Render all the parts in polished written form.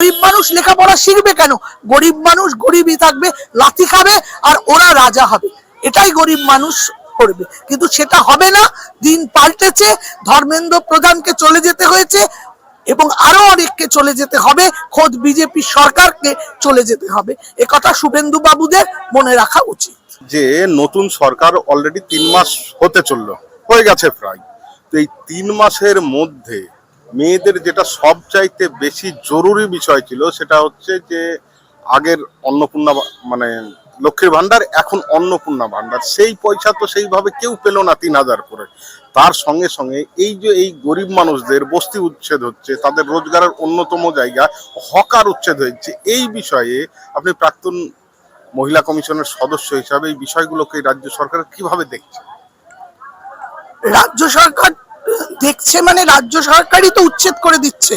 গরিব মানুষ লেখাপড়া শিখবে কেন? গরিব মানুষ গরিবই থাকবে, লাথি খাবে, আর ওরা রাজা হবে। এটাই গরিব মানুষ করবে, কিন্তু সেটা হবে না। দিন পাল্টেছে, ধর্মেন্দ্র প্রধানকে চলে যেতে হয়েছে এবং আরো অনেককে চলে যেতে হবে, খোদ বিজেপি সরকারকে চলে যেতে হবে। একথা শুভেন্দু বাবুদের মনে রাখা উচিত। যে নতুন সরকার অলরেডি 3 মাস হতে চললো, হয়ে গেছে প্রায়। তো এই 3 মাসের মধ্যে মেয়েদের যেটা সবচাইতে বেশি জরুরি বিষয় ছিল সেটা হচ্ছে যে আগের অন্নপূর্ণা মানে লক্ষ্মীর ভান্ডার, এখন অন্নপূর্ণা ভান্ডার, সেই পয়সা তো সেইভাবে কেউ পেল না 3000 করে। তার সঙ্গে সঙ্গে এই যে এই গরিব মানুষদের বস্তি উচ্ছেদ হচ্ছে, তাদের রোজগারের অন্যতম জায়গা হকার উচ্ছেদ হচ্ছে। এই বিষয়ে আপনি প্রাক্তন মহিলা কমিশনের সদস্য হিসাবে এই বিষয়গুলোকে রাজ্য সরকার কিভাবে দেখছে? রাজ্য সরকার দেখছে মানে রাজ্য সরকারই তো উচ্ছেদ করে দিচ্ছে।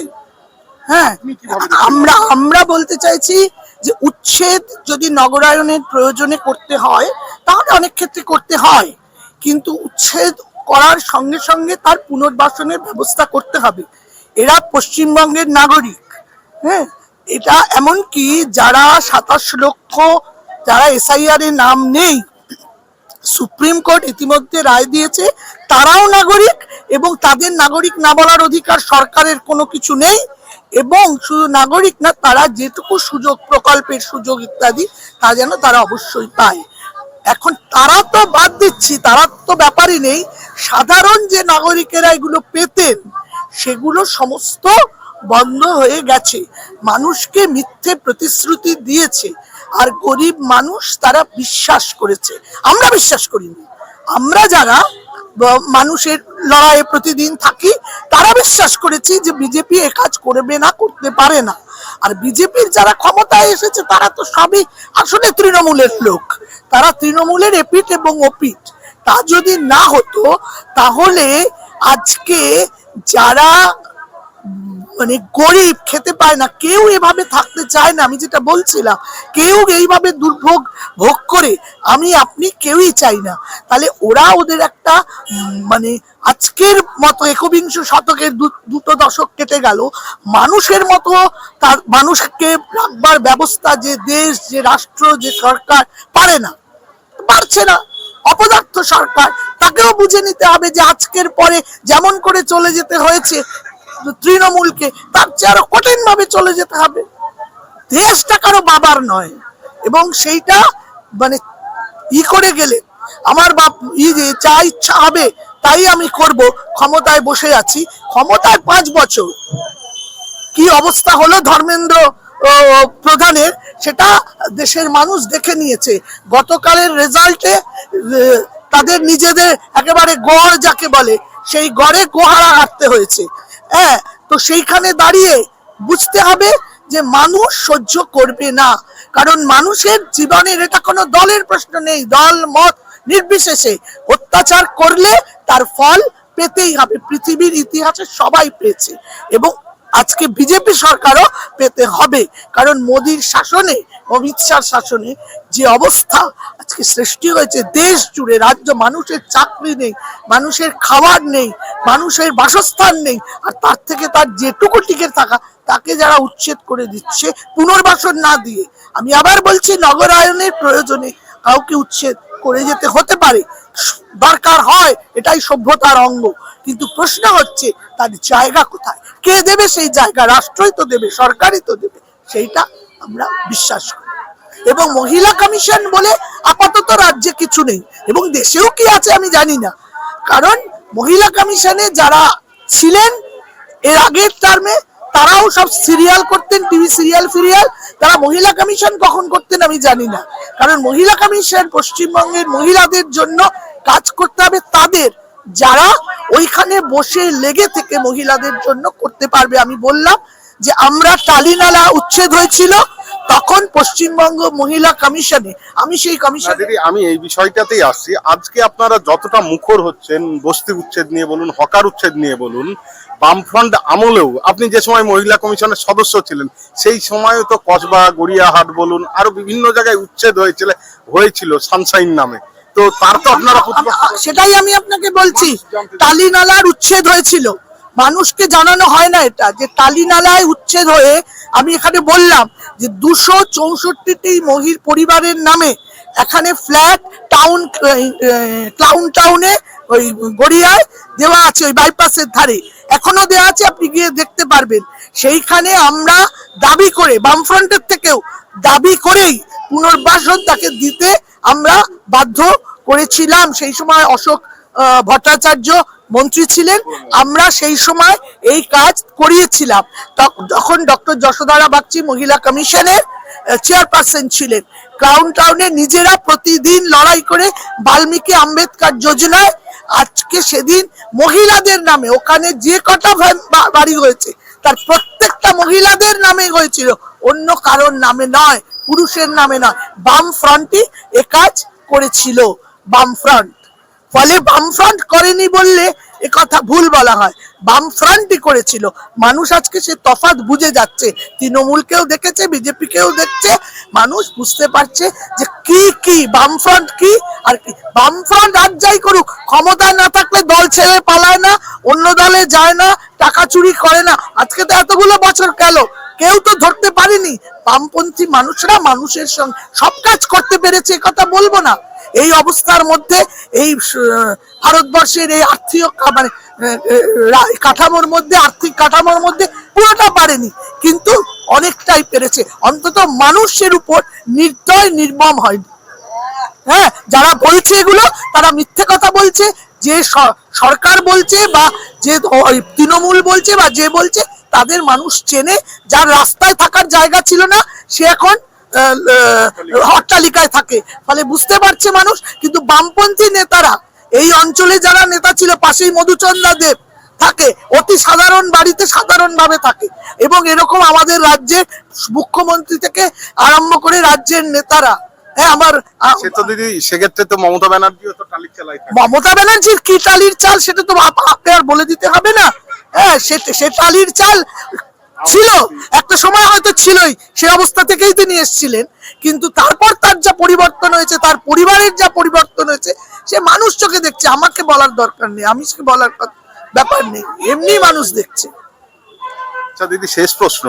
হ্যাঁ, আমরা বলতে চাইছি যে উচ্ছেদ যদি নগরায়নের প্রয়োজনে করতে হয় তাহলে অনেক ক্ষেত্রে করতে হয়, কিন্তু উচ্ছেদ করার সঙ্গে সঙ্গে তার পুনর্বাসনের ব্যবস্থা করতে হবে। এরা পশ্চিমবঙ্গের নাগরিক। হ্যাঁ, এটা এমনকি যারা 27 লক্ষ যারা এসআইআর এর নাম নেই, সুপ্রিম কোর্ট ইতিমধ্যে রায় দিয়েছে তারাও নাগরিক, এবং তাদের নাগরিক না বলার অধিকার সরকারের কোনো কিছু নেই। এবং শুধু নাগরিক না, তারা যেটুকু সুযোগ, প্রকল্পের সুযোগ ইত্যাদি, তা যেন তারা অবশ্যই পায়। এখন তারা তো বাদ দিচ্ছি, তারা তো ব্যাপারই নেই। সাধারণ যে নাগরিকেরা এগুলো পেতেন সেগুলো সমস্ত বন্ধ হয়ে গেছে। মানুষকে মিথ্যে প্রতিশ্রুতি দিয়েছে, আর গরিব মানুষ তারা বিশ্বাস করেছে। আমরা বিশ্বাস করিনি। আমরা যারা মানুষের লড়াইয়ে প্রতিদিন থাকি তারা বিশ্বাস করেছি যে বিজেপি এ কাজ করবে না, করতে পারে না। আর বিজেপির যারা ক্ষমতায় এসেছে তারা তো সবই আসলে তৃণমূলের লোক, তারা তৃণমূলের এপিঠ এবং ওপিঠ। তা যদি না হতো তাহলে আজকে যারা মানে গরিব, খেতে পায় না, কেউ এভাবে থাকতে চায় না। আমি যেটা বলছিলাম, কেউ এইভাবে দুর্ভোগ ভোগ করে আমি আপনি কেউই চাই না। তাহলে ওরা ওদের একটা মানে আজকের মতো 21 শতকের দুটো দশক কেটে গেল, মানুষের মতো তার মানুষকে রাখবার ব্যবস্থা যে দেশ, যে রাষ্ট্র, যে সরকার পারে না, পারছে না। অপদার্থ সরকার, তাকেও বুঝে নিতে হবে যে আজকের পরে যেমন করে চলে যেতে হয়েছে তৃণমূলকে, তার চেয়ে আরো কঠিন ভাবে চলে যেতে হবে। দেশটা কারো বাবার নয়, এবং সেইটা মানে করে গেলে আমার বাপ যা ইচ্ছা হবে তাই আমি করব, ক্ষমতায় বসে আছি। ক্ষমতায় 5 বছর কি অবস্থা হলো ধর্মেন্দ্র প্রধানের, সেটা দেশের মানুষ দেখে নিয়েছে। গতকালের রেজাল্টে তাদের নিজেদের একেবারে গড় যাকে বলে, সেই গড়ে গোহারা হাঁটতে হয়েছে। হ্যাঁ, তো সেইখানে দাঁড়িয়ে বুঝতে হবে যে মানুষ সহ্য করবে না। কারণ মানুষের জীবনের এটা কোনো দলের প্রশ্ন নেই, দল মত নির্বিশেষে অত্যাচার করলে তার ফল পেতেই হবে। পৃথিবীর ইতিহাসে সবাই পেয়েছে, এবং আজকে বিজেপি সরকারও পেতে হবে। কারণ মোদির শাসনে, অমিত শাহর শাসনে যে অবস্থা আজকে সৃষ্টি হয়েছে দেশ জুড়ে, রাজ্য, মানুষের চাকরি নেই, মানুষের খাবার নেই, মানুষের বাসস্থান নেই, আর তার থেকে তার যেটুকু টিকে থাকা তাকে যারা উচ্ছেদ করে দিচ্ছে পুনর্বাসন না দিয়ে। আমি আবার বলছি, নগরায়নের প্রয়োজনে কাউকে উচ্ছেদ করে যেতে হতে পারে, দরকার হয়, এটাই সভ্যতার অঙ্গ। কিন্তু প্রশ্ন হচ্ছে তার জায়গা কোথায়, কে দেবে সেই জায়গা? রাষ্ট্রই তো দেবে, সরকারই তো দেবে, সেইটা আমরা বিশ্বাস করি। এবং মহিলা কমিশন বলে আপাতত রাজ্যে কিছু নেই, এবং দেশেও কি আছে আমি জানি না। কারণ মহিলা কমিশনে যারা ছিলেন এর আগের টার্মে তারাও সব সিরিয়াল করতেন, টিভি সিরিয়াল ফিরিয়াল। তারা মহিলা কমিশন কখন করতেন আমি জানি না। কারণ মহিলা কমিশন পশ্চিমবঙ্গের মহিলাদের জন্য কাজ করতে হবে, তাদের যারা ওইখানে বসে লেগে থেকে মহিলাদের জন্য করতে পারবে। আমি বললাম যে আমরা টালিনালা উচ্ছেদ হয়েছিল তখন পশ্চিমবঙ্গ মহিলা কমিশনে, আমি সেই কমিশনে, আমি এই বিষয়টাতেই আসছি। আজকে আপনারা যতটা মুখর হচ্ছেন বস্তি উচ্ছেদ নিয়ে বলুন, হকার উচ্ছেদ নিয়ে বলুন, বামফ্রন্ট আমলেও আপনি যে সময় মহিলা কমিশনের সদস্য ছিলেন সেই সময়ও তো কসবা, গড়িয়াহাট বলুন, আরো বিভিন্ন জায়গায় উচ্ছেদ হয়েছিল সানশাইন নামে। তো তার তো আপনারা, সেটাই আমি আপনাকে বলছি, টালিনালার উচ্ছেদ হয়েছিল, মানুষকে জানানো হয় না এটা, যে টালি নালায় উচ্ছেদ হয়ে আমি এখানে বললাম যে 264টি মহিলা পরিবারের নামে এখানে ফ্ল্যাট ক্লাউন টাউনে ওই গড়িয়ায় দেওয়া আছে, ওই বাইপাসের ধারে এখনো দেওয়া আছে, আপনি গিয়ে দেখতে পারবেন। সেইখানে আমরা দাবি করে, বামফ্রন্টের থেকেও দাবি করেই পুনর্বাসন তাকে দিতে আমরা বাধ্য করেছিলাম। সেই সময় অশোক ভট্টাচার্য মন্ত্রী ছিলেন, আমরা সেই সময় এই কাজ করিয়েছিলাম। তখন ডক্টর যশোদারা বাগচি মহিলা কমিশনের চেয়ারপারসন ছিলেন। ক্রাউন টাউনে নিজেরা প্রতিদিন লড়াই করে বাল্মীকি আম্বেদকর যোজনায় আজকে সেদিন মহিলাদের নামে, ওখানে যে কটা বাড়ি হয়েছে তার প্রত্যেকটা মহিলাদের নামে হয়েছিল, অন্য কারোর নামে নয়, পুরুষের নামে নয়। বাম ফ্রন্টই এ কাজ করেছিল, বামফ্রন্ট। ফলে বামফ্রন্ট করেনি বললে এ কথা ভুল বলা হয়, বামফ্রন্টই করেছিল। মানুষ আজকে সে তফাৎ বুঝে যাচ্ছে, তৃণমূলকেও দেখেছে, বিজেপিকেও দেখছে, মানুষ বুঝতে পারছে যে কি বামফ্রন্ট কি আর কি। বামফ্রন্ট আজ যাই করুক, ক্ষমতায় না থাকলে দল ছেড়ে পালায় না, অন্য দলে যায় না, টাকা চুরি করে না। আজকে তো এতগুলো বছর গেল, কেউ তো ধরতে পারেনি। বামপন্থী মানুষরা মানুষের সঙ্গে সব কাজ করতে পেরেছে, কথা বলবো না। এই অবস্থার মধ্যে এই ভারতবর্ষের এই আর্থিক মানে কাঠামোর মধ্যে, আর্থিক কাঠামোর মধ্যে পুরোটা পারেনি, কিন্তু অনেকটাই পেরেছে। অন্তত মানুষের উপর নির্দয় নির্মম হয়নি। হ্যাঁ, যারা বলছে এগুলো তারা মিথ্যে কথা বলছে। যে সরকার বলছে বা যে তৃণমূল বলছে বা যে বলছে, তাদের মানুষ চেনে। যার রাস্তায় থাকার জায়গা ছিল না, সে এখন অট্টালিকায় থাকে, ফলে বুঝতে পারছে মানুষ। কিন্তু বামপন্থী নেতারা, এই অঞ্চলে যারা নেতা ছিল, পাশেই মধুচন্দ্রা দেব থাকে, অতি সাধারণ বাড়িতে সাধারণ ভাবে থাকে, এবং এরকম আমাদের রাজ্যের মুখ্যমন্ত্রী থেকে আরম্ভ করে রাজ্যের নেতারা। হ্যাঁ, আমার দিদি সেক্ষেত্রে তো মমতা ব্যানার্জিও তো টালির চালাই। মমতা ব্যানার্জির কি টালির চাল সেটা তো আপনাকে আর বলে দিতে হবে না। হ্যাঁ, সে টালির চাল ছিল, একটা সময় হয়তো ছিলই, সে অবস্থা থেকেই তিনি এসেছিলেন। কিন্তু তারপর তার যা পরিবর্তন হয়েছে, তার পরিবারের যা পরিবর্তন হয়েছে, সে মানুষ চোখে দেখছে। আমাকে বলার দরকার নেই, আমি বলার ব্যাপার নেই, এমনি মানুষ দেখছে। আচ্ছা দিদি, শেষ প্রশ্ন,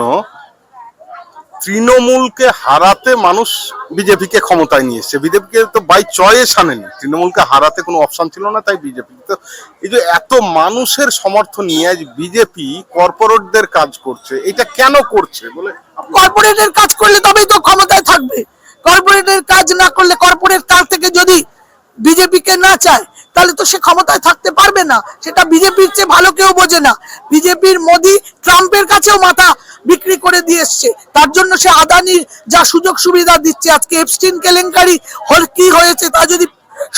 তৃণমূলকে হারাতে মানুষ বিজেপিকে ক্ষমতায় নিয়ে এসছে, বিজেপিকে তো বাই চয়েস আনেনি, তৃণমূলকে হারাতে কোনো অপশন ছিল না, তাই বিজেপি। তো এই যে এত মানুষের সমর্থন নিয়ে বিজেপি কর্পোরেটদের কাজ করছে, এটা কেন করছে বলে? কর্পোরেটের কাজ করলে তবেই তো ক্ষমতায় থাকবে। কর্পোরেটের কাজ না করলে, কর্পোরেট কাজ থেকে যদি বিজেপিকে না চায়, তাহলে তো সে ক্ষমতায় থাকতে পারবে না। সেটা বিজেপির চেয়ে ভালো কেউ বোঝে না। বিজেপির মোদি ট্রাম্পের কাছেও মাথা বিক্রি করে দিয়ে এসছে, তার জন্য সে আদানির যা সুযোগ সুবিধা দিচ্ছে। আজকে এপস্টিন কেলেঙ্কারি কি হয়েছে তা যদি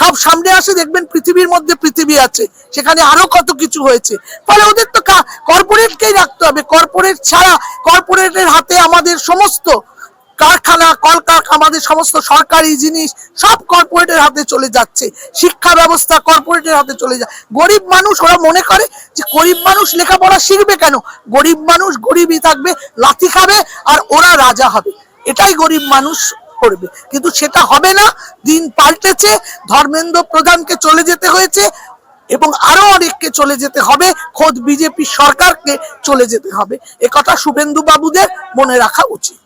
সব সামনে আসে, দেখবেন পৃথিবীর মধ্যে পৃথিবী আছে, সেখানে আরো কত কিছু হয়েছে। ফলে ওদের তো কর্পোরেটকেই রাখতে হবে। কর্পোরেট ছাড়া, কর্পোরেটের হাতে আমাদের সমস্ত কারখানা, কলকারখানা, আমাদের সমস্ত সরকারি জিনিস সব কর্পোরেটের হাতে চলে যাচ্ছে। শিক্ষা ব্যবস্থা কর্পোরেটের হাতে চলে যায়। গরিব মানুষ, ওরা মনে করে যে গরিব মানুষ লেখাপড়া শিখবে কেন, গরিব মানুষ গরিবই থাকবে, লাথি খাবে, আর ওরা রাজা হবে, এটাই গরিব মানুষ করবে। কিন্তু সেটা হবে না। দিন পাল্টেছে, ধর্মেন্দ্র প্রধানকে চলে যেতে হয়েছে, এবং আরো অনেককে চলে যেতে হবে, খোদ বিজেপি সরকারকে চলে যেতে হবে। একথা শুভেন্দু বাবুদের মনে রাখা উচিত।